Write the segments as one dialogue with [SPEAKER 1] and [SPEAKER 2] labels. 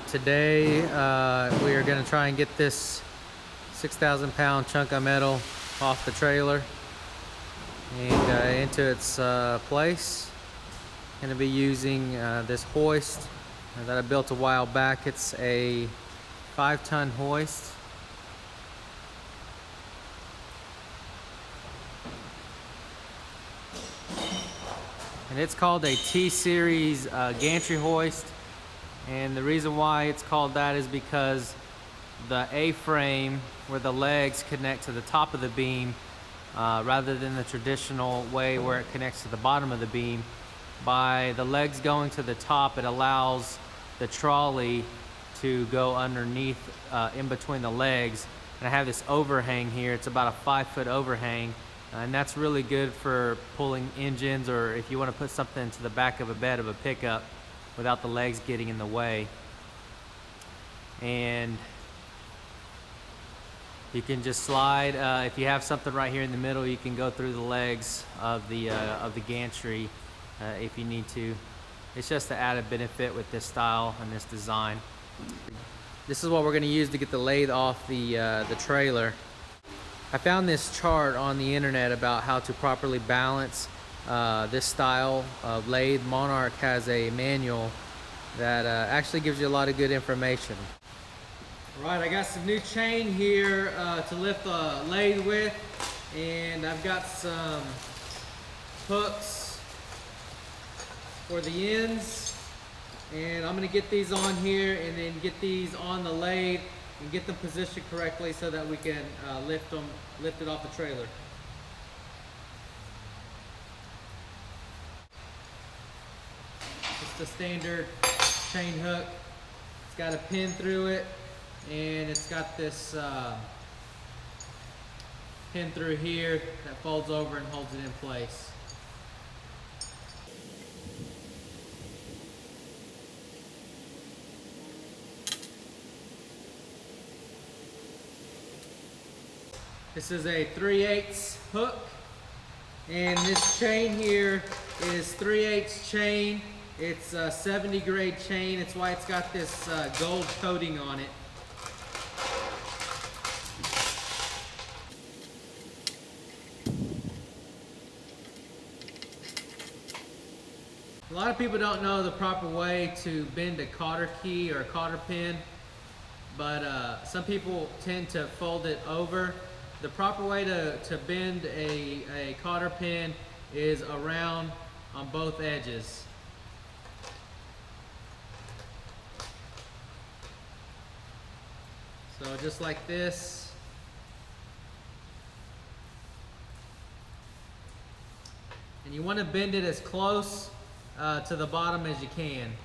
[SPEAKER 1] Today we are going to try and get this 6,000 pound chunk of metal off the trailer and into its place. Going to be using this hoist that I built a while back. It's a 5-ton hoist. And it's called a T-series gantry hoist. And the reason why it's called that is because the A-frame, where the legs connect to the top of the beam, rather than the traditional way where it connects to the bottom of the beam, by the legs going to the top, it allows the trolley to go underneath, in between the legs. And I have this overhang here. It's about a 5-foot overhang, and that's really good for pulling engines, or if you want to put something into the back of a bed of a pickup without the legs getting in the way. And you can just slide, if you have something right here in the middle, you can go through the legs of the gantry if you need to. It's just an added benefit with this style and this design. This is what we're going to use to get the lathe off the trailer. I found this chart on the internet about how to properly balance this style of lathe. Monarch has a manual that actually gives you a lot of good information. Alright, I got some new chain here to lift the lathe with, and I've got some hooks for the ends, and I'm going to get these on here and then get these on the lathe and get them positioned correctly so that we can lift it off the trailer. Just a standard chain hook. It's got a pin through it, and it's got this pin through here that folds over and holds it in place. This is a 3/8 hook, and this chain here is 3/8 chain. It's a 70 grade chain. It's why it's got this gold coating on it. A lot of people don't know the proper way to bend a cotter key or a cotter pin, but some people tend to fold it over. The proper way to bend a cotter pin is around on both edges. So just like this. And you want to bend it as close to the bottom as you can.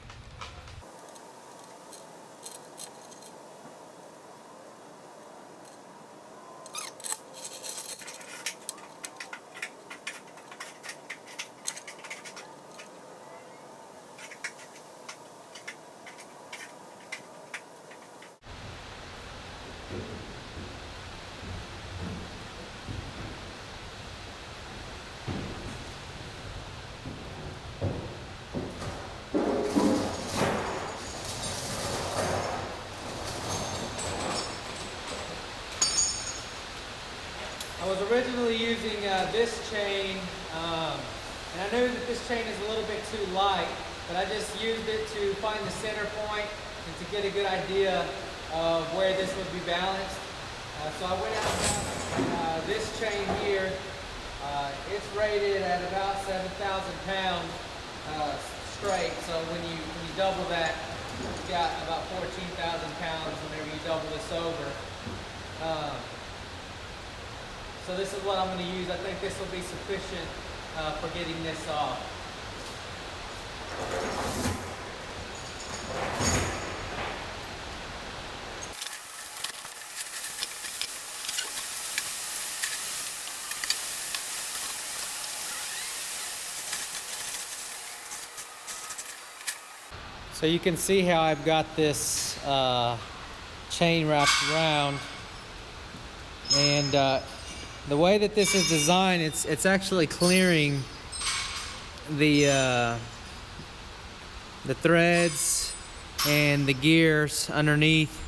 [SPEAKER 1] I was originally using this chain, and I knew that this chain is a little bit too light, but I just used it to find the center point and to get a good idea of where this would be balanced. So I went out and got this chain here. It's rated at about 7,000 pounds straight, so when you double that, you've got about 14,000 pounds whenever you double this over. So this is what I'm going to use. I think this will be sufficient for getting this off. So you can see how I've got this chain wrapped around, and the way that this is designed, it's actually clearing the threads and the gears underneath,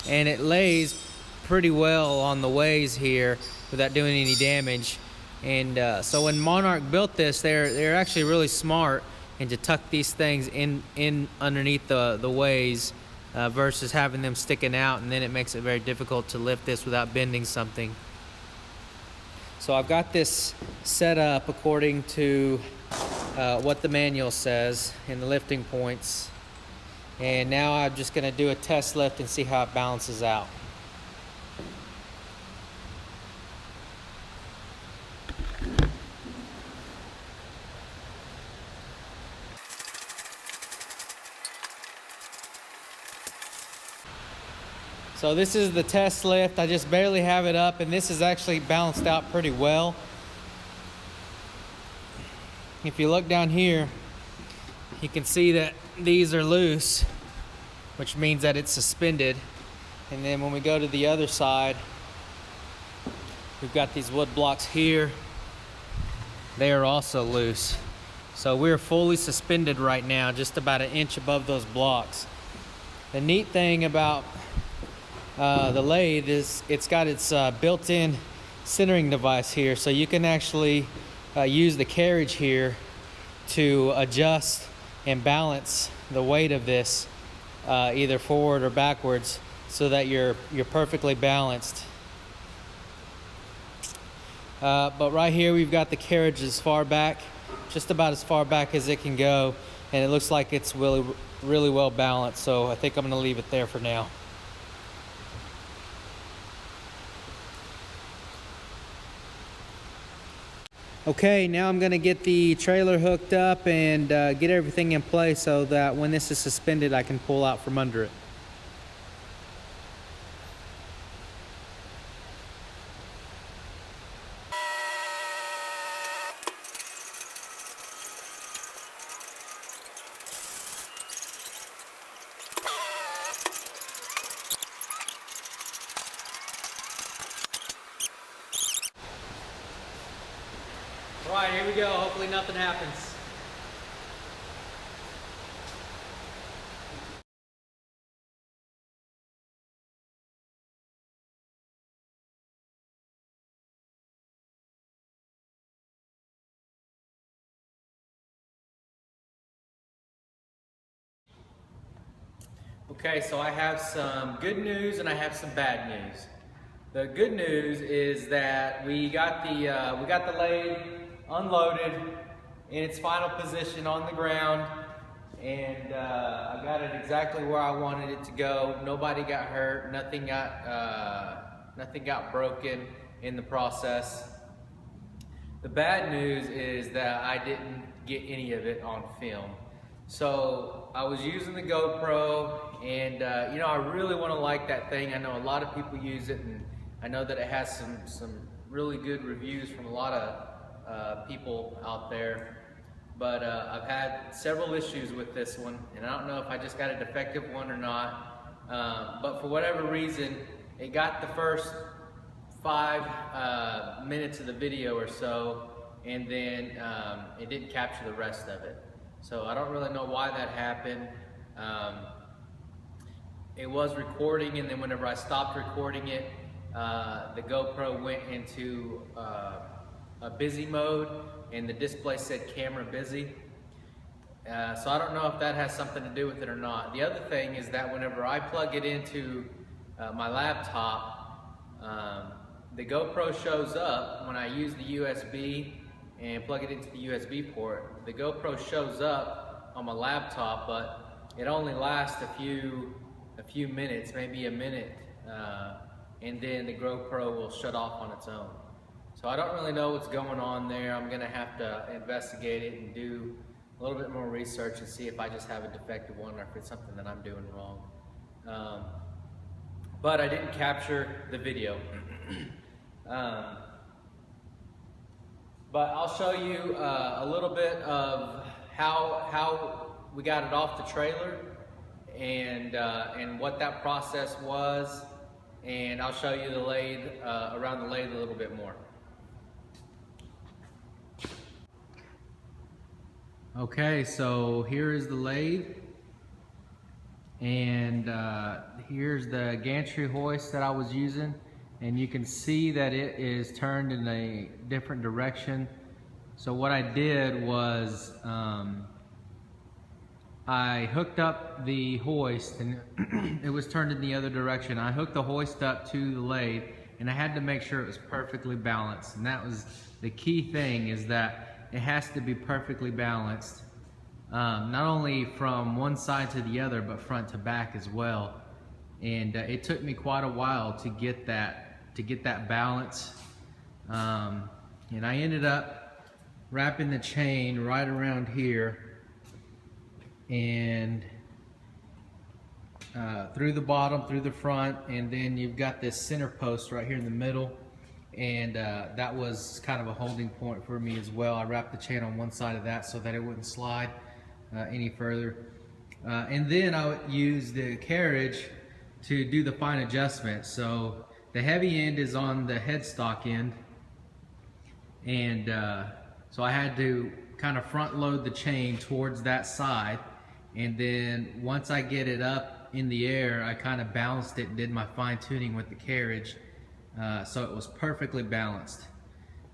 [SPEAKER 1] and it lays pretty well on the ways here without doing any damage. And so when Monarch built this, they're actually really smart, and to tuck these things in underneath the ways versus having them sticking out, and then it makes it very difficult to lift this without bending something. So I've got this set up according to what the manual says in the lifting points, and now I'm just going to do a test lift and see how it balances out. So this is the test lift. I just barely have it up, and this is actually balanced out pretty well. If you look down here, you can see that these are loose, which means that it's suspended. And then when we go to the other side, we've got these wood blocks here. They are also loose. So we're fully suspended right now, just about an inch above those blocks. The neat thing about the lathe is it's got its built-in centering device here, so you can actually use the carriage here to adjust and balance the weight of this either forward or backwards, so that you're perfectly balanced. But right here we've got the carriage as far back, just about as far back as it can go, and it looks like it's really well balanced, so I think I'm going to leave it there for now. Okay, now I'm going to get the trailer hooked up and get everything in place so that when this is suspended I can pull out from under it. All right, here we go. Hopefully nothing happens. Okay, so I have some good news and I have some bad news. The good news is that we got the lathe unloaded in its final position on the ground, and I got it exactly where I wanted it to go. Nobody got hurt. Nothing got broken in the process. The bad news is that I didn't get any of it on film. So I was using the GoPro, and you know, I really want to like that thing. I know a lot of people use it, and I know that it has some really good reviews from a lot of people out there. But I've had several issues with this one, and I don't know if I just got a defective one or not. But for whatever reason, it got the first 5 minutes of the video or so, and then it didn't capture the rest of it. So I don't really know why that happened. It was recording, and then whenever I stopped recording it, the GoPro went into a busy mode, and the display said camera busy. So I don't know if that has something to do with it or not. The other thing is that whenever I plug it into my laptop, the GoPro shows up when I use the USB and plug it into the USB port. The GoPro shows up on my laptop, but it only lasts a few minutes, maybe a minute, and then the GoPro will shut off on its own. So I don't really know what's going on there. I'm gonna have to investigate it and do a little bit more research and see if I just have a defective one or if it's something that I'm doing wrong. But I didn't capture the video. But I'll show you a little bit of how we got it off the trailer, and what that process was, and I'll show you the lathe, around the lathe a little bit more. Okay, so here is the lathe. And here's the gantry hoist that I was using, and you can see that it is turned in a different direction. So what I did was I hooked up the hoist, and it was turned in the other direction. I hooked the hoist up to the lathe, and I had to make sure it was perfectly balanced. And that was the key thing, is that it has to be perfectly balanced, not only from one side to the other, but front to back as well. And it took me quite a while to get that balance. And I ended up wrapping the chain right around here, and through the bottom, through the front, and then you've got this center post right here in the middle, and that was kind of a holding point for me as well. I wrapped the chain on one side of that so that it wouldn't slide any further, and then I would use the carriage to do the fine adjustment. So the heavy end is on the headstock end, and so I had to kind of front load the chain towards that side, and then once I get it up in the air, I kind of balanced it and did my fine tuning with the carriage, so it was perfectly balanced.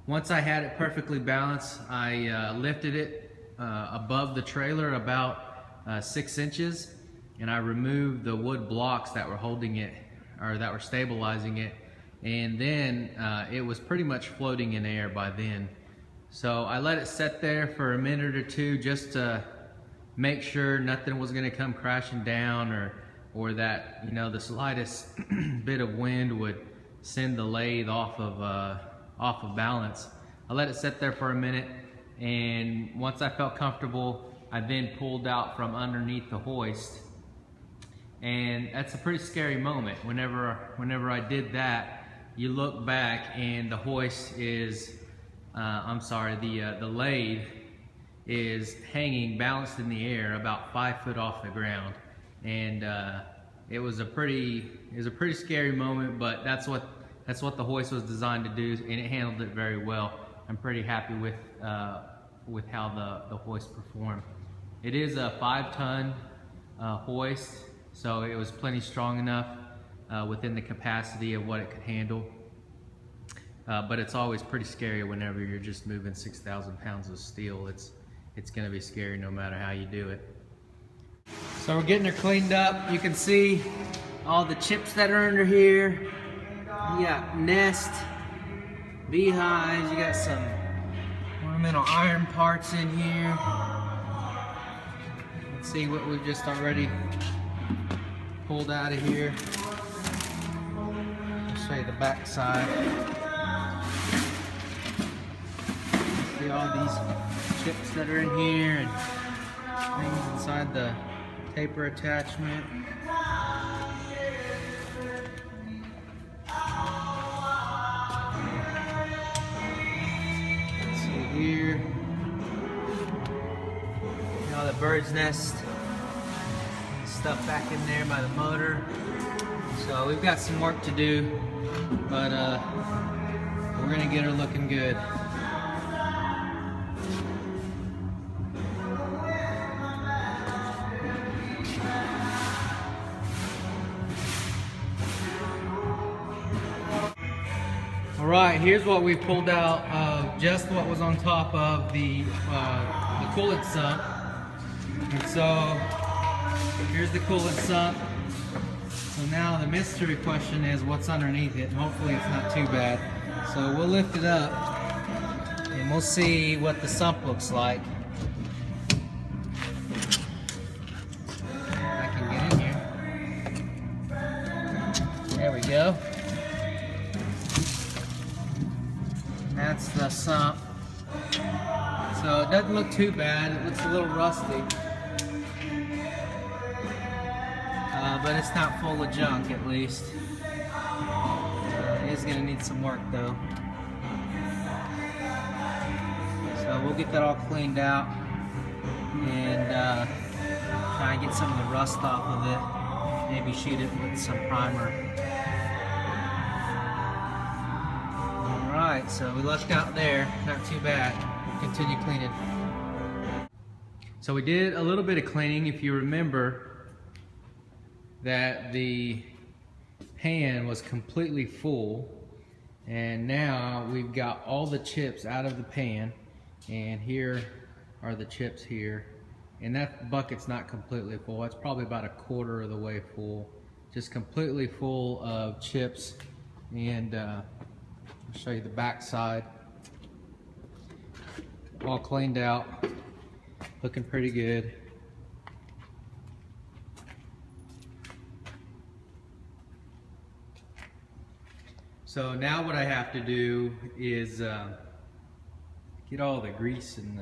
[SPEAKER 1] Once I had it perfectly balanced, I lifted it above the trailer about 6 inches, and I removed the wood blocks that were holding it, or that were stabilizing it, and then it was pretty much floating in air by then. So I let it sit there for a minute or two just to make sure nothing was going to come crashing down, or that, you know, the slightest bit of wind would send the lathe off of balance. I let it sit there for a minute, and once I felt comfortable, I then pulled out from underneath the hoist. And that's a pretty scary moment. Whenever I did that, you look back and the hoist is, the lathe is hanging balanced in the air about 5 foot off the ground. And it was a pretty scary moment, but that's what the hoist was designed to do, and it handled it very well. I'm pretty happy with how the hoist performed. It is a 5-ton hoist, so it was plenty strong enough within the capacity of what it could handle. But it's always pretty scary whenever you're just moving 6,000 pounds of steel. It's going to be scary no matter how you do it. So we're getting her cleaned up. You can see all the chips that are under here. You got nest, beehives, you got some ornamental iron parts in here. Let's see what we've just already pulled out of here. I'll show you the back side. See all these chips that are in here and things inside the taper attachment. Let's see here. Now the bird's nest stuff back in there by the motor. So we've got some work to do, but we're gonna get her looking good. Alright, here's what we pulled out of just what was on top of the coolant sump. And so here's the coolant sump. So now the mystery question is what's underneath it. Hopefully it's not too bad. So we'll lift it up and we'll see what the sump looks like. I can get in here. There we go. That's the sump. So it doesn't look too bad. It looks a little rusty. But it's not full of junk, at least. It is going to need some work, though. So we'll get that all cleaned out and try and get some of the rust off of it. Maybe shoot it with some primer. Alright, so we lucked out there. Not too bad. We'll continue cleaning. So we did a little bit of cleaning. If you remember, that the pan was completely full, and now we've got all the chips out of the pan, and here are the chips here, and that bucket's not completely full. It's probably about a quarter of the way full, just completely full of chips. And I'll show you the back side, all cleaned out, looking pretty good. So now what I have to do is get all the grease and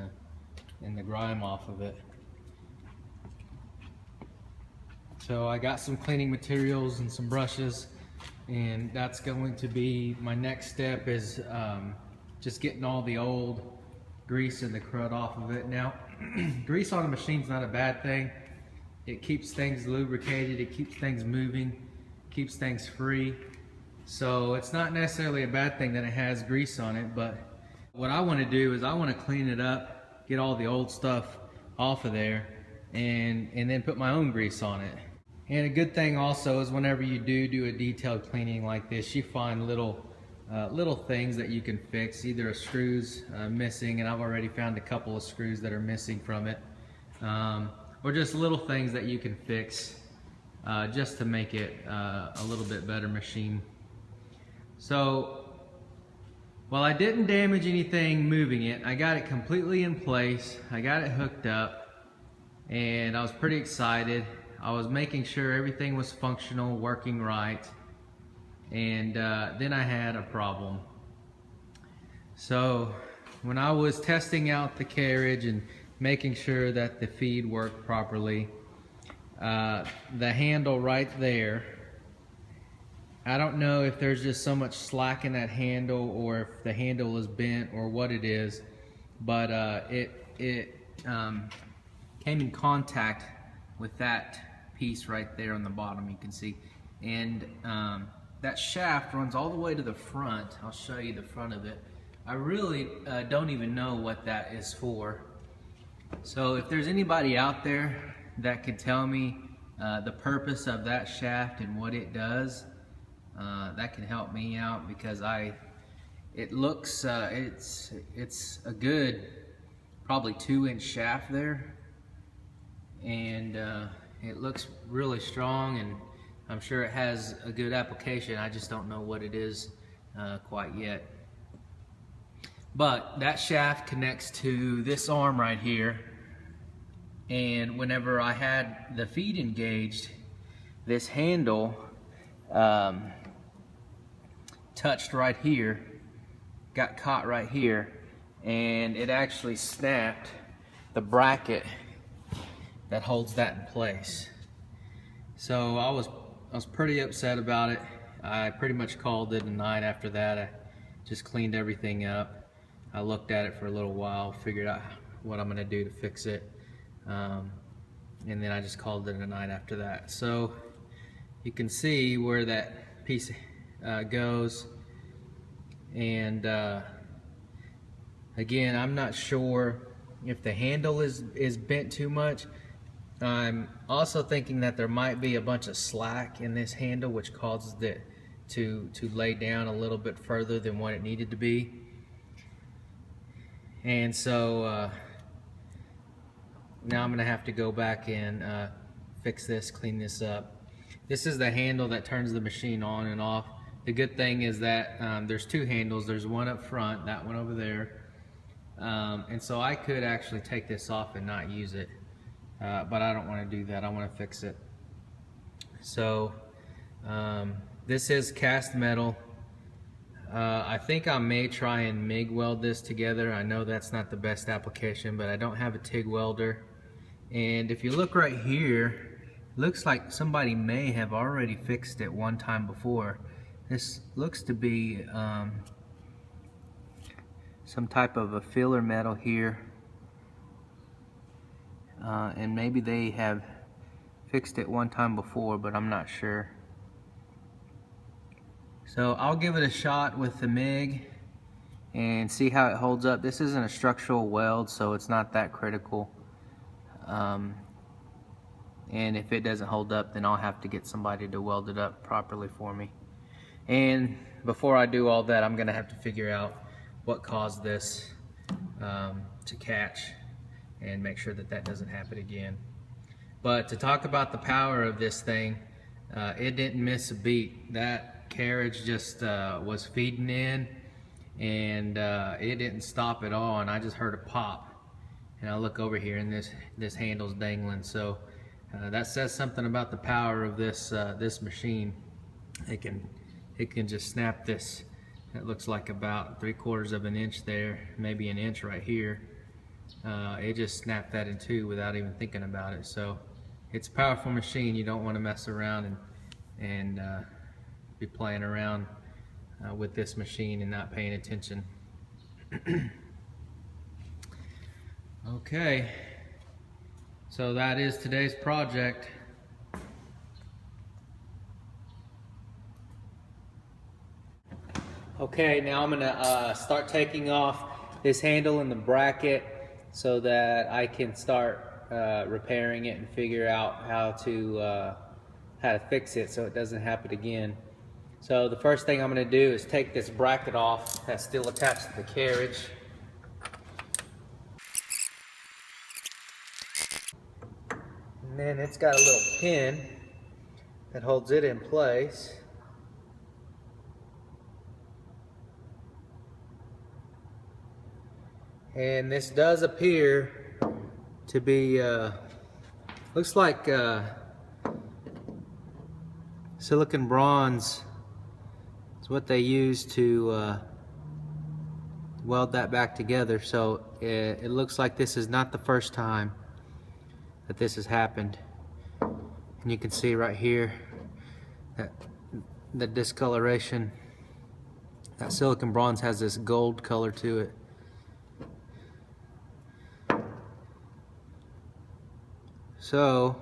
[SPEAKER 1] the grime off of it. So I got some cleaning materials and some brushes, and that's going to be my next step, is just getting all the old grease and the crud off of it. Now, grease on a machine's not a bad thing. It keeps things lubricated, it keeps things moving, keeps things free. So it's not necessarily a bad thing that it has grease on it, but what I want to do is I want to clean it up, get all the old stuff off of there, and then put my own grease on it. And a good thing also is whenever you do a detailed cleaning like this, you find little things that you can fix. Either a screw's missing, and I've already found a couple of screws that are missing from it, or just little things that you can fix just to make it a little bit better machine. So while I didn't damage anything moving it, I got it completely in place, I got it hooked up, and I was pretty excited. I was making sure everything was functional, working right, and then I had a problem. So when I was testing out the carriage and making sure that the feed worked properly, the handle right there, I don't know if there's just so much slack in that handle, or if the handle is bent, or what it is, but it came in contact with that piece right there on the bottom, you can see, and that shaft runs all the way to the front. I'll show you the front of it. I really don't even know what that is for. So if there's anybody out there that could tell me the purpose of that shaft and what it does, that can help me out, because it looks it's a good probably 2-inch shaft there, and it looks really strong, and I'm sure it has a good application. I just don't know what it is quite yet. But that shaft connects to this arm right here, and whenever I had the feed engaged, this handle touched right here, got caught right here, and it actually snapped the bracket that holds that in place. So I was pretty upset about it. I pretty much called it a night after that. I just cleaned everything up. I looked at it for a little while, figured out what I'm gonna do to fix it, and then I just called it a night after that. So you can see where that piece goes, and again, I'm not sure if the handle is bent too much. I'm also thinking that there might be a bunch of slack in this handle, which causes it to lay down a little bit further than what it needed to be. And so now I'm gonna have to go back and fix this, clean this up. This is the handle that turns the machine on and off. The good thing is that there's 2 handles. There's one up front, that one over there, and so I could actually take this off and not use it, but I don't want to do that. I want to fix it. So this is cast metal. I think I may try and MIG weld this together. I know that's not the best application, but I don't have a TIG welder. And if you look right here, it looks like somebody may have already fixed it one time before. This looks to be some type of a filler metal here, and maybe they have fixed it one time before, but I'm not sure. So I'll give it a shot with the MIG and see how it holds up. This isn't a structural weld, so it's not that critical. and if it doesn't hold up, then I'll have to get somebody to weld it up properly for me. And before I do all that, I'm gonna have to figure out what caused this to catch and make sure that that doesn't happen again. But to talk about the power of this thing, it didn't miss a beat. That carriage just was feeding in, and it didn't stop at all, and I just heard a pop. And I look over here, and this handle's dangling. So that says something about the power of this this machine. It can just snap this. It looks like about 3/4 of an inch there, maybe an inch right here. It just snapped that in two without even thinking about it. So it's a powerful machine. You don't want to mess around and be playing around with this machine and not paying attention. Okay, so that is today's project. Okay, now I'm gonna start taking off this handle and the bracket so that I can start repairing it and figure out how to fix it so it doesn't happen again. So the first thing I'm gonna do is take this bracket off that's still attached to the carriage. And then it's got a little pin that holds it in place. And this does appear to be, looks like silicon bronze is what they use to weld that back together. So it looks like this is not the first time that this has happened. And you can see right here that the discoloration. That silicon bronze has this gold color to it. So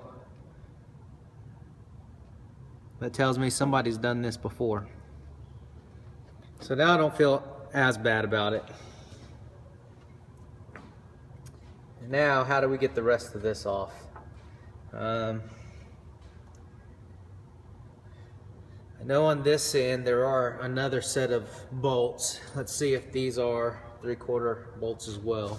[SPEAKER 1] that tells me somebody's done this before. So now I don't feel as bad about it. And now, how do we get the rest of this off? I know on this end there are another set of bolts. Let's see if these are 3/4 bolts as well.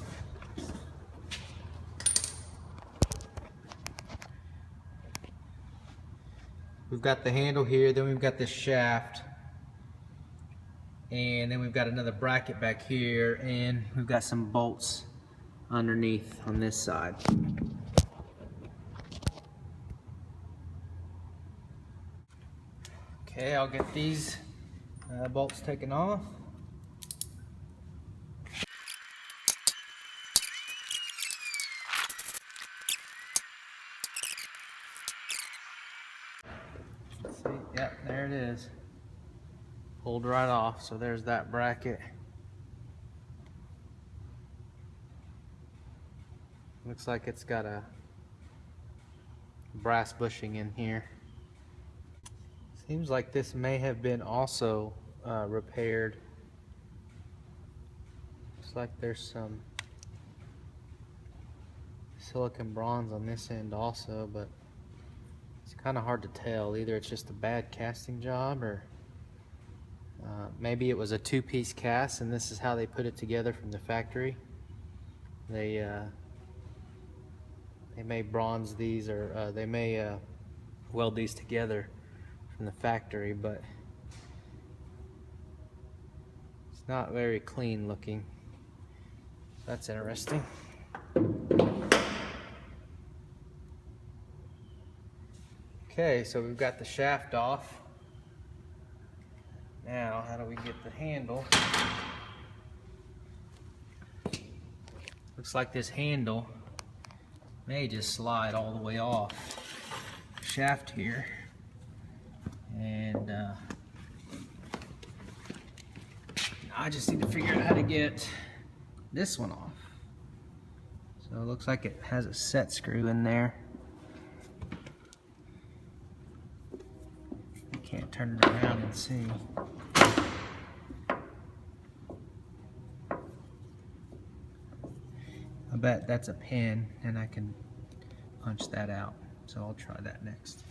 [SPEAKER 1] We've got the handle here, then we've got this shaft, and then we've got another bracket back here, and we've got some bolts underneath on this side. Okay, I'll get these bolts taken off. See, yep, there it is. Pulled right off, so there's that bracket. Looks like it's got a brass bushing in here. Seems like this may have been also repaired. Looks like there's some silicon bronze on this end also, but it's kind of hard to tell. Either it's just a bad casting job, or maybe it was a two-piece cast and this is how they put it together from the factory. They may bronze these, or they may weld these together from the factory, but it's not very clean looking. That's interesting. Okay, so we've got the shaft off. Now, how do we get the handle? Looks like this handle may just slide all the way off the shaft here. And I just need to figure out how to get this one off. So it looks like it has a set screw in there. You can't turn it around and see. I bet that's a pin, and I can punch that out. So I'll try that next.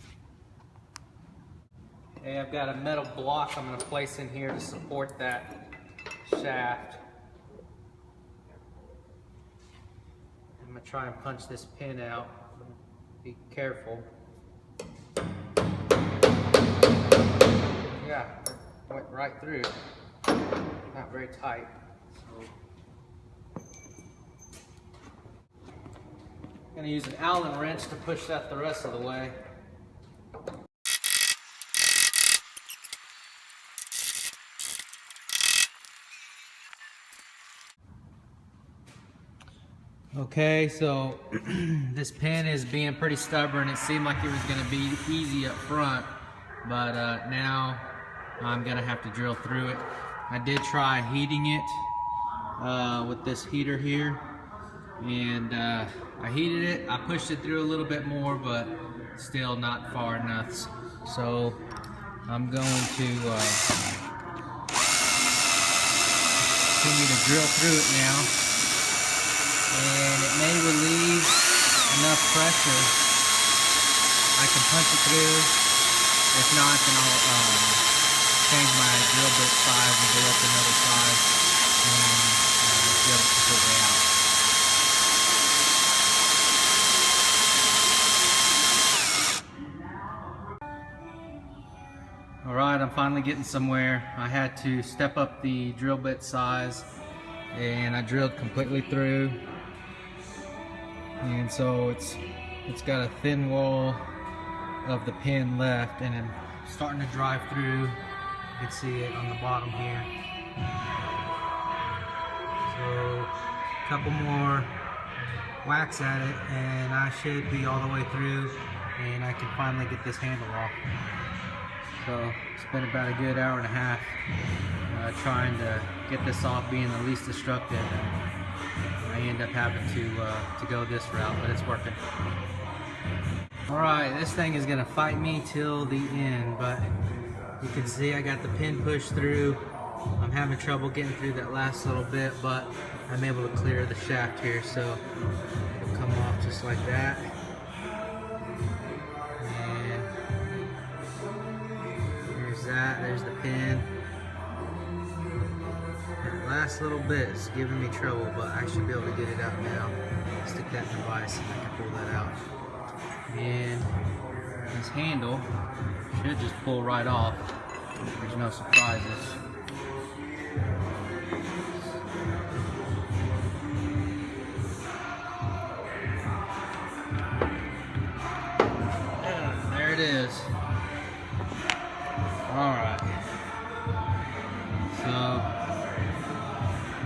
[SPEAKER 1] Okay, I've got a metal block I'm going to place in here to support that shaft. I'm going to try and punch this pin out. Be careful. Yeah, went right through. Not very tight. So I'm going to use an Allen wrench to push that the rest of the way. Okay, so this pin is being pretty stubborn. It seemed like it was going to be easy up front, but now I'm going to have to drill through it. I did try heating it with this heater here, and I heated it. I pushed it through a little bit more, but still not far enough. So I'm going to continue to drill through it now. And it may relieve enough pressure. I can punch it through. If not, then I'll change my drill bit size and go up another size and drill it completely out. Alright, I'm finally getting somewhere. I had to step up the drill bit size, and I drilled completely through. And so it's got a thin wall of the pin left, and I'm starting to drive through. You can see it on the bottom here. So a couple more whacks at it, and I should be all the way through, and I can finally get this handle off. So spent about a good hour and a half trying to get this off, being the least destructive. I end up having to go this route, but it's working. Alright, this thing is gonna fight me till the end, but you can see I got the pin pushed through. I'm having trouble getting through that last little bit, but I'm able to clear the shaft here, so it'll come off just like that. And here's that, there's the pin. Last little bit is giving me trouble, but I should be able to get it out now. Stick that in the vise and I can pull that out. And this handle should just pull right off. There's no surprises. There it is. Alright. So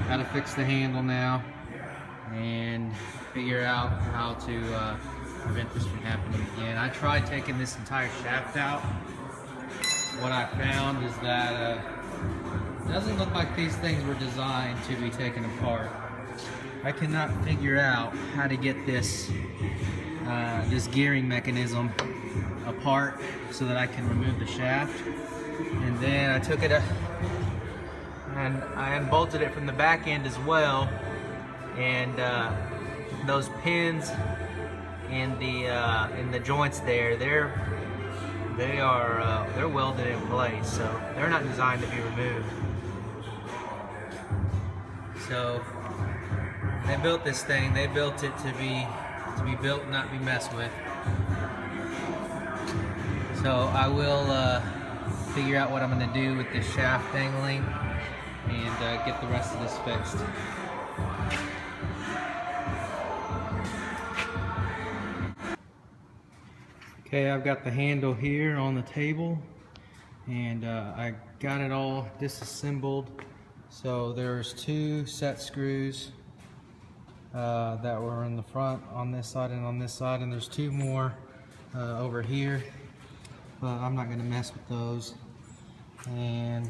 [SPEAKER 1] gotta fix the handle now and figure out how to prevent this from happening again. I tried taking this entire shaft out. What I found is that it doesn't look like these things were designed to be taken apart. I cannot figure out how to get this this gearing mechanism apart so that I can remove the shaft. And then I took it and I unbolted it from the back end as well, and those pins in the joints there, they're welded in place, so they're not designed to be removed. So they built this thing. They built it to be built, not be messed with. So I will figure out what I'm going to do with this shaft dangling and get the rest of this fixed. Okay, I've got the handle here on the table, and I got it all disassembled. So there's 2 set screws that were in the front on this side and on this side, and there's 2 more over here, but I'm not going to mess with those. And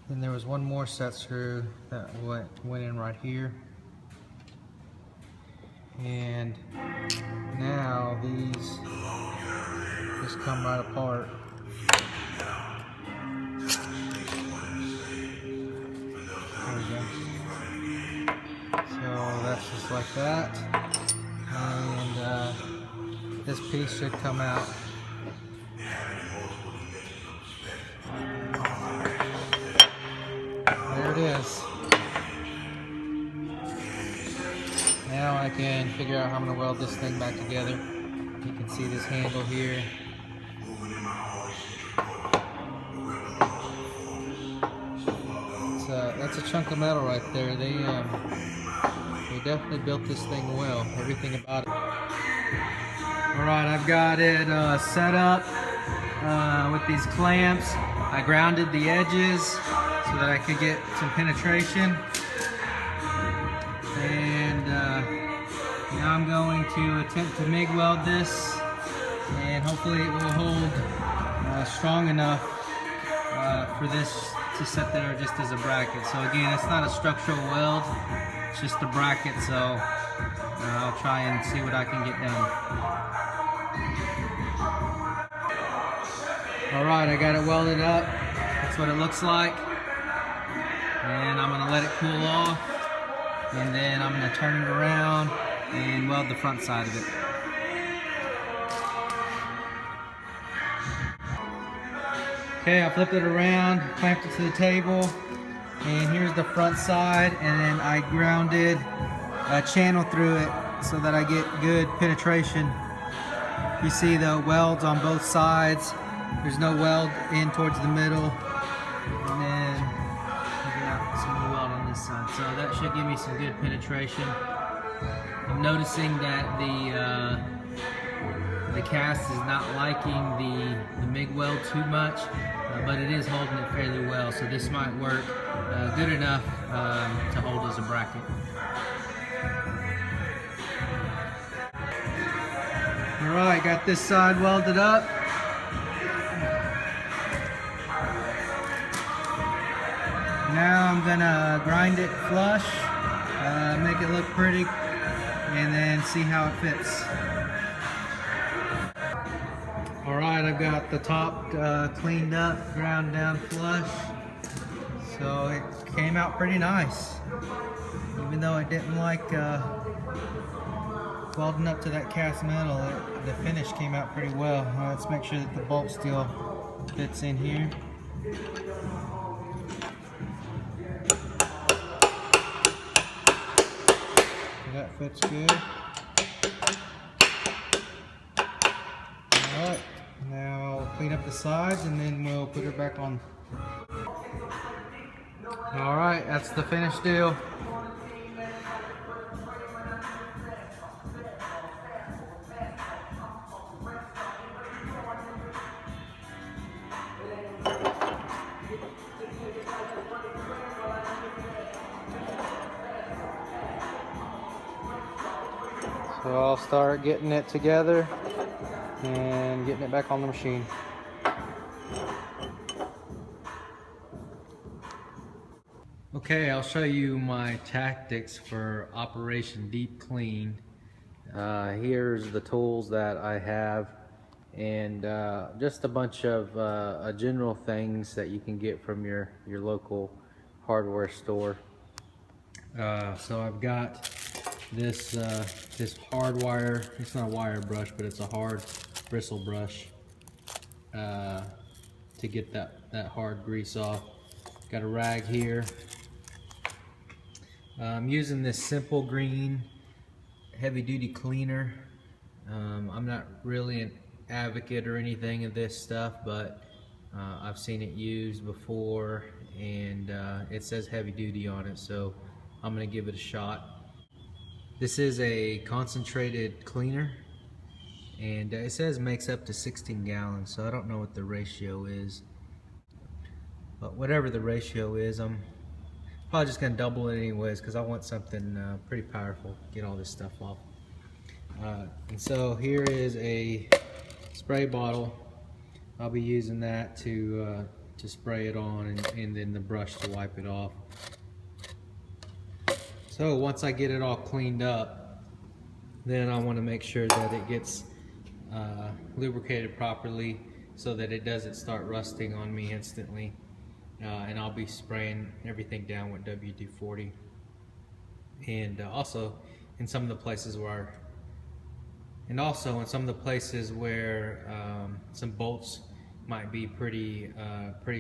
[SPEAKER 1] then there was 1 more set screw that went in right here, and now these just come right apart. There we go. So that's just like that, and This piece should come out. There it is. Now I can figure out how I'm going to weld this thing back together. You can see this handle here. That's a chunk of metal right there. They definitely built this thing well. Everything about it. Alright, I've got it set up with these clamps. I grounded the edges so that I could get some penetration. And now I'm going to attempt to MIG weld this, and hopefully it will hold strong enough for this to sit there just as a bracket. So again, it's not a structural weld, it's just a bracket, so I'll try and see what I can get done. Alright, I got it welded up. That's what it looks like. And I'm going to let it cool off, and then I'm going to turn it around and weld the front side of it. Okay, I flipped it around, clamped it to the table, and here's the front side, and then I grounded a channel through it so that I get good penetration. You see the welds on both sides. There's no weld in towards the middle, and then I got some weld on this side, so that should give me some good penetration. I'm noticing that the cast is not liking the MIG weld too much, but it is holding it fairly well, so this might work good enough to hold as a bracket. Alright, got this side welded up. Now I'm gonna grind it flush, make it look pretty, and then see how it fits. Alright, I've got the top cleaned up, ground down flush, so it came out pretty nice. Even though it didn't like welding up to that cast metal, the finish came out pretty well. Let's make sure that the bolt still fits in here. That fits good. Alright, now we'll clean up the sides and then we'll put it back on. Alright, that's the finished deal. So I'll start getting it together and getting it back on the machine. Okay, I'll show you my tactics for Operation Deep Clean. Here's the tools that I have, and just a bunch of general things that you can get from your local hardware store. So I've got this hard wire. It's not a wire brush, but it's a hard bristle brush to get that hard grease off. Got a rag here. I'm using this Simple Green heavy duty cleaner. I'm not really an advocate or anything of this stuff, but I've seen it used before, and it says heavy duty on it, so I'm gonna give it a shot. This is a concentrated cleaner, and it says makes up to 16 gallons, so I don't know what the ratio is, but whatever the ratio is, I'm probably just gonna double it anyways, because I want something pretty powerful to get all this stuff off. And so here is a spray bottle. I'll be using that to spray it on, and then the brush to wipe it off. So once I get it all cleaned up, then I want to make sure that it gets lubricated properly so that it doesn't start rusting on me instantly. And I'll be spraying everything down with WD-40. And also in some of the places where And also in some of the places where some bolts might be pretty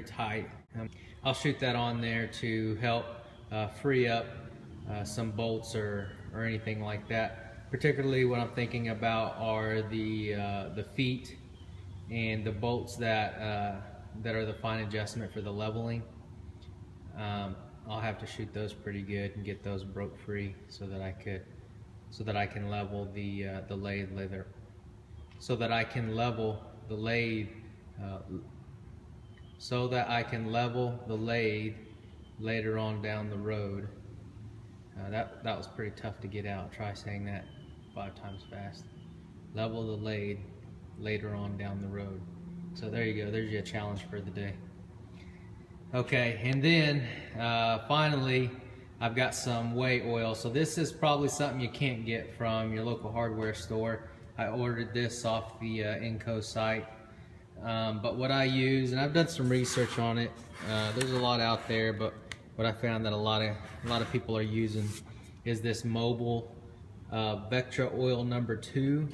[SPEAKER 1] tight, I'll shoot that on there to help free up some bolts or anything like that. Particularly what I'm thinking about are the feet and the bolts that are the fine adjustment for the leveling. I'll have to shoot those pretty good and get those broke free so that I can level the lathe later. So that I can level the lathe. So that I can level the lathe later on down the road. That was pretty tough to get out. Try saying that 5 times fast. Level the lathe later on down the road. So there you go. There's your challenge for the day. Okay, and then finally, I've got some whey oil. So this is probably something you can't get from your local hardware store. I ordered this off the Inco site. But what I use, and I've done some research on it, there's a lot out there, but what I found that a lot of people are using is this mobile Vectra oil number 2,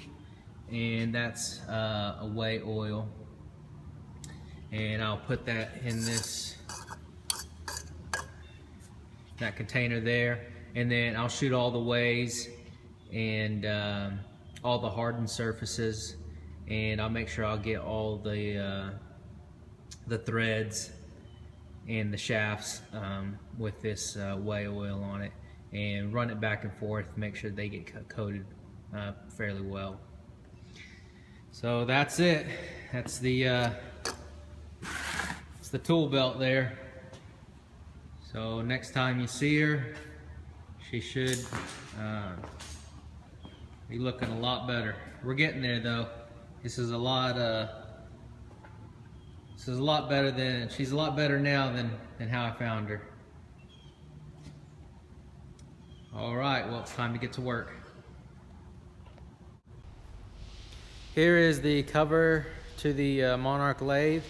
[SPEAKER 1] and that's a whey oil. And I'll put that in that container there, and then I'll shoot all the wheys and all the hardened surfaces, and I'll make sure I'll get all the threads and the shafts with this whey oil on it, and run it back and forth, make sure they get coated fairly well. So that's it. That's the tool belt there. So next time you see her, she should be looking a lot better. We're getting there though. This is a lot better than, she's a lot better now than how I found her. All right, well, it's time to get to work. Here is the cover to the Monarch lathe.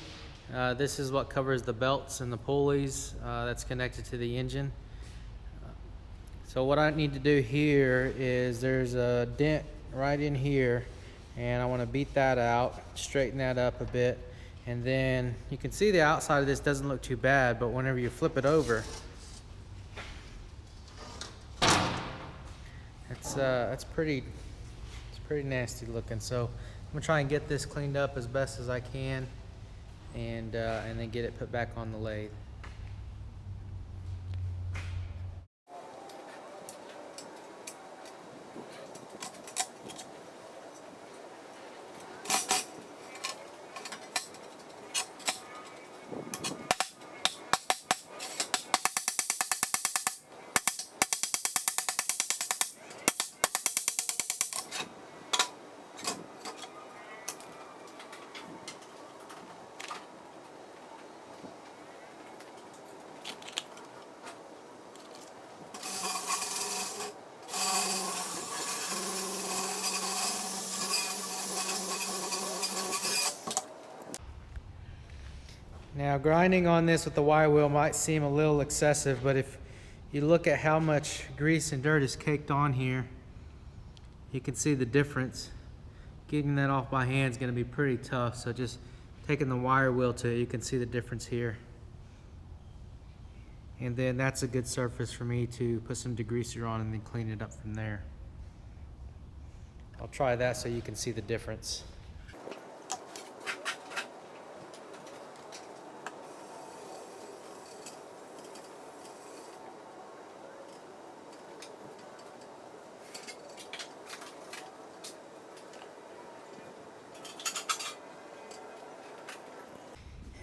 [SPEAKER 1] This is what covers the belts and the pulleys that's connected to the engine. So what I need to do here is there's a dent right in here, and I want to beat that out, straighten that up a bit, and then you can see the outside of this doesn't look too bad, but whenever you flip it over, it's pretty nasty looking. So I'm gonna try and get this cleaned up as best as I can, and then get it put back on the lathe. Now, grinding on this with the Y wheel might seem a little excessive, but if you look at how much grease and dirt is caked on here, you can see the difference. Getting that off by hand is going to be pretty tough, so just taking the wire wheel to it, you can see the difference here. And then that's a good surface for me to put some degreaser on and then clean it up from there. I'll try that so you can see the difference.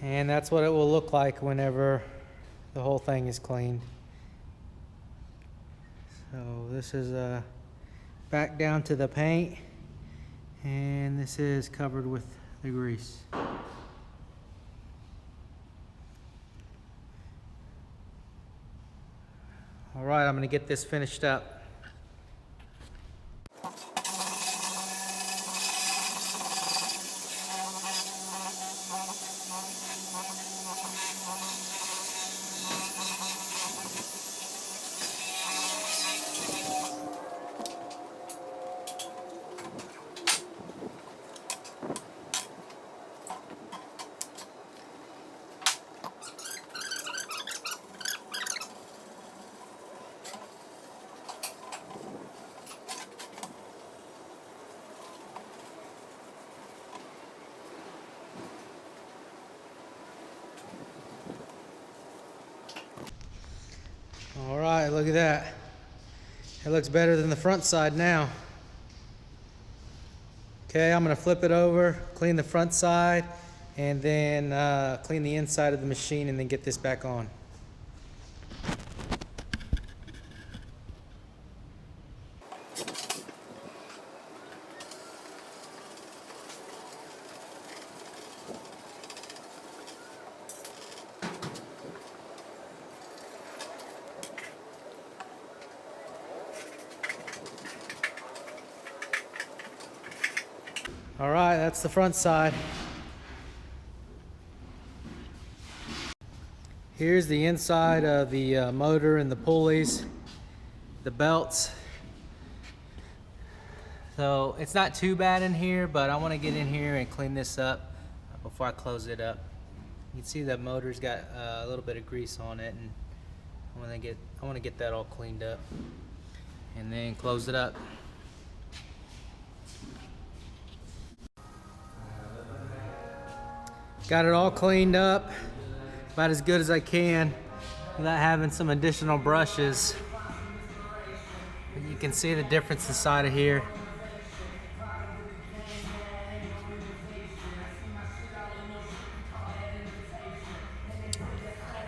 [SPEAKER 1] And that's what it will look like whenever the whole thing is cleaned. So this is back down to the paint, and this is covered with the grease. All right, I'm going to get this finished up.
[SPEAKER 2] All right, look at that. It looks better than the front side now. Okay, I'm gonna flip it over, clean the front side, and then clean the inside of the machine, and then get this back on. All right, that's the front side. Here's the inside of the motor and the pulleys, the belts. So it's not too bad in here, but I want to get in here and clean this up before I close it up. You can see the motor's got a little bit of grease on it, and I want to get that all cleaned up and then close it up. Got it all cleaned up about as good as I can without having some additional brushes. But you can see the difference inside of here.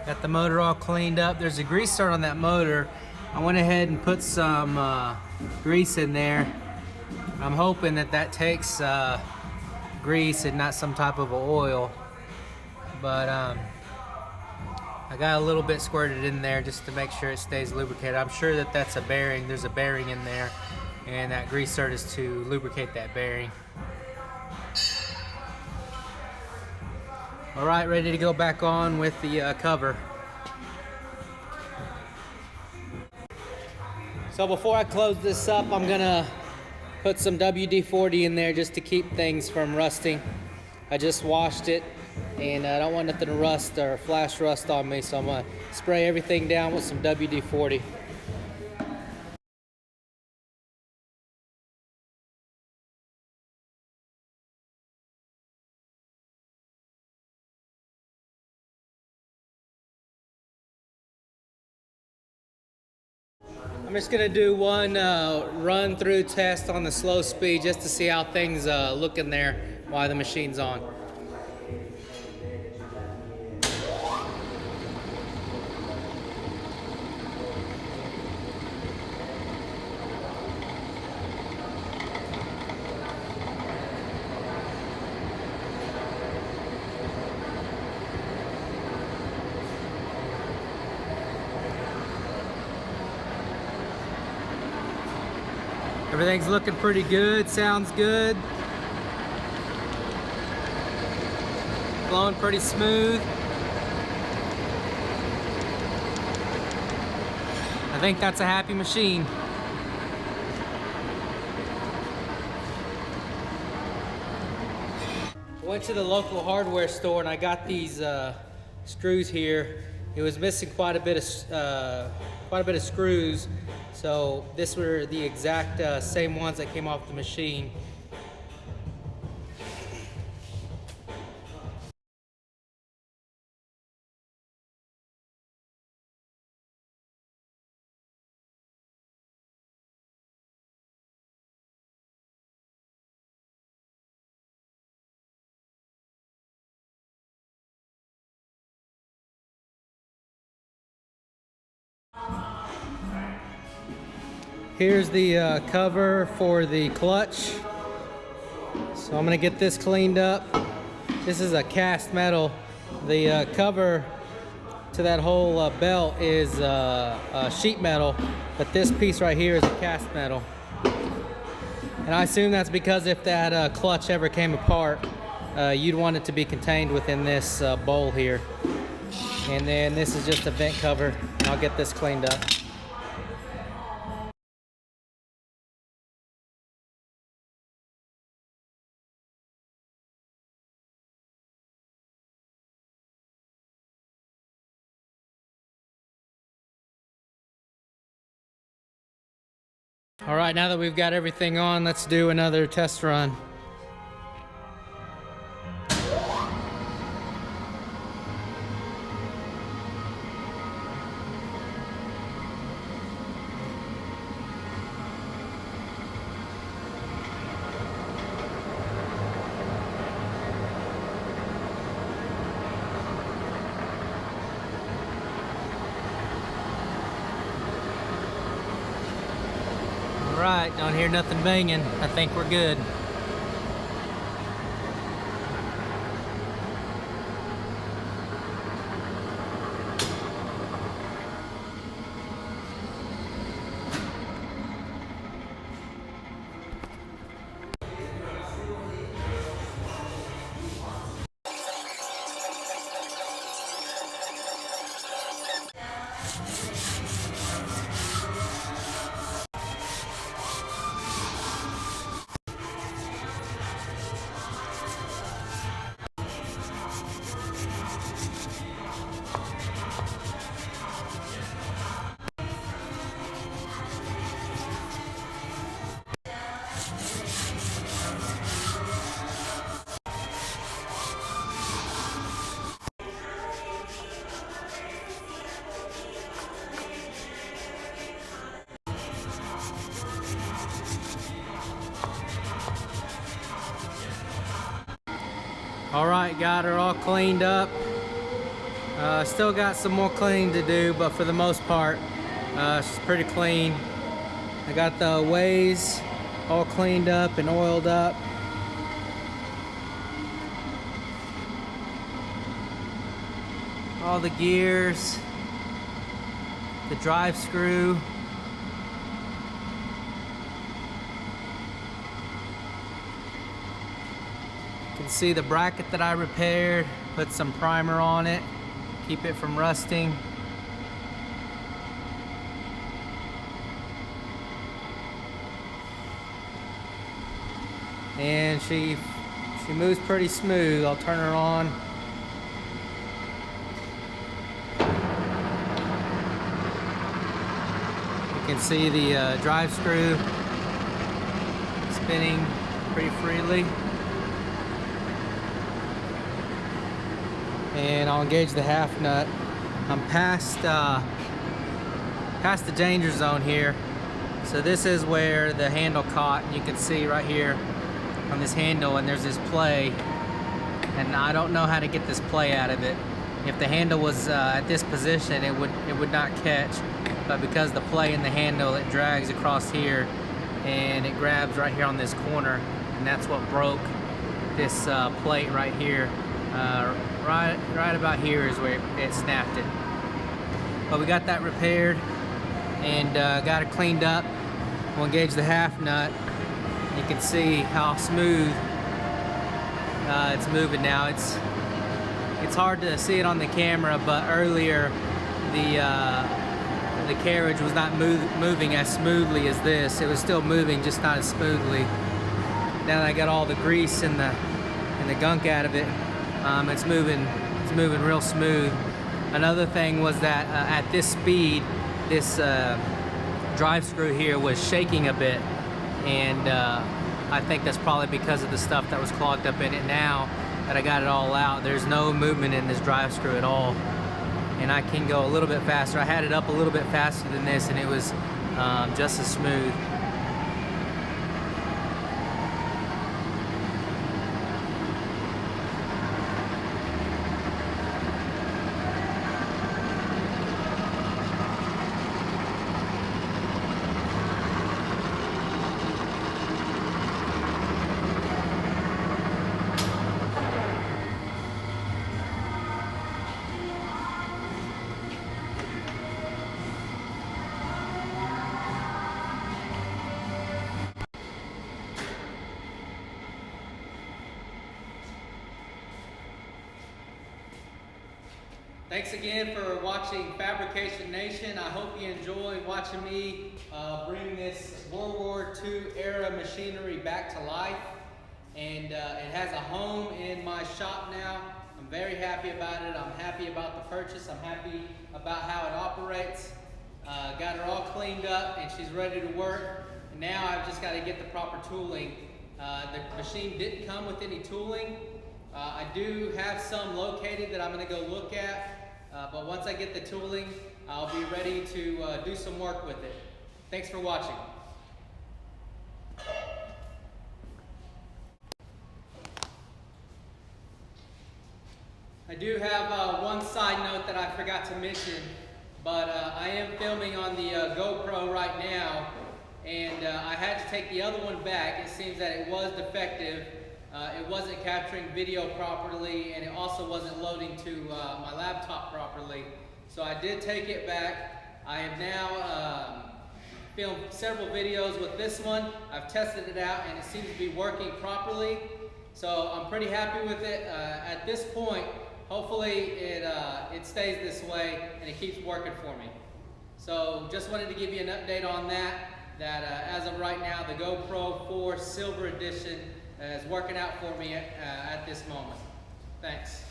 [SPEAKER 2] Got the motor all cleaned up. There's a grease start on that motor. I went ahead and put some grease in there. I'm hoping that that takes grease and not some type of oil. But I got a little bit squirted in there just to make sure it stays lubricated. I'm sure that that's a bearing. There's a bearing in there, and that grease start is to lubricate that bearing. All right, ready to go back on with the cover. So before I close this up, I'm gonna put some WD-40 in there just to keep things from rusting. I just washed it, and I don't want nothing to rust or flash rust on me, so I'm gonna spray everything down with some WD-40. I'm just gonna do one run through test on the slow speed just to see how things look in there while the machine's on. Everything's looking pretty good, sounds good. Flowing pretty smooth. I think that's a happy machine. Went to the local hardware store and I got these screws here. It was missing quite a bit of screws. So these were the exact same ones that came off the machine. Here's the cover for the clutch. So I'm gonna get this cleaned up. This is a cast metal. The cover to that whole belt is sheet metal, but this piece right here is a cast metal. And I assume that's because if that clutch ever came apart, you'd want it to be contained within this bowl here. And then this is just a vent cover. I'll get this cleaned up. All right, now that we've got everything on, let's do another test run. All right, don't hear nothing banging. I think we're good. All right, got her all cleaned up. Still got some more cleaning to do, but for the most part, she's pretty clean. I got the ways all cleaned up and oiled up. All the gears, the drive screw. You can see the bracket that I repaired, put some primer on it, keep it from rusting. And she moves pretty smooth. I'll turn her on. You can see the drive screw spinning pretty freely. And I'll engage the half nut. I'm past the danger zone here. So this is where the handle caught, and you can see right here on this handle, and there's this play, and I don't know how to get this play out of it. If the handle was at this position, it would not catch, but because the play in the handle, it drags across here, and it grabs right here on this corner, and that's what broke this plate right here. Right about here is where it snapped it. But we got that repaired and got it cleaned up. We'll engage the half nut. You can see how smooth it's moving now. It's hard to see it on the camera, but earlier the carriage was not moving as smoothly as this. It was still moving, just not as smoothly. Now that I got all the grease and the gunk out of it, it's moving real smooth. Another thing was that at this speed, this drive screw here was shaking a bit, and I think that's probably because of the stuff that was clogged up in it. Now that I got it all out, there's no movement in this drive screw at all, and I can go a little bit faster. I had it up a little bit faster than this, and it was just as smooth. Thanks again for watching Fabrication Nation. I hope you enjoy watching me bring this World War II era machinery back to life. And it has a home in my shop now. I'm very happy about it. I'm happy about the purchase. I'm happy about how it operates. Got her all cleaned up and she's ready to work. And now I've just got to get the proper tooling. The machine didn't come with any tooling. I do have some located that I'm going to go look at. But once I get the tooling, I'll be ready to do some work with it. Thanks for watching. I do have one side note that I forgot to mention, but I am filming on the GoPro right now, and I had to take the other one back. It seems that it was defective. It wasn't capturing video properly, and it also wasn't loading to my laptop properly. So I did take it back. I have now filmed several videos with this one. I've tested it out, and it seems to be working properly. So I'm pretty happy with it. At this point, hopefully it stays this way and it keeps working for me. So just wanted to give you an update on that. As of right now, the GoPro 4 Silver Edition is working out for me at this moment. Thanks.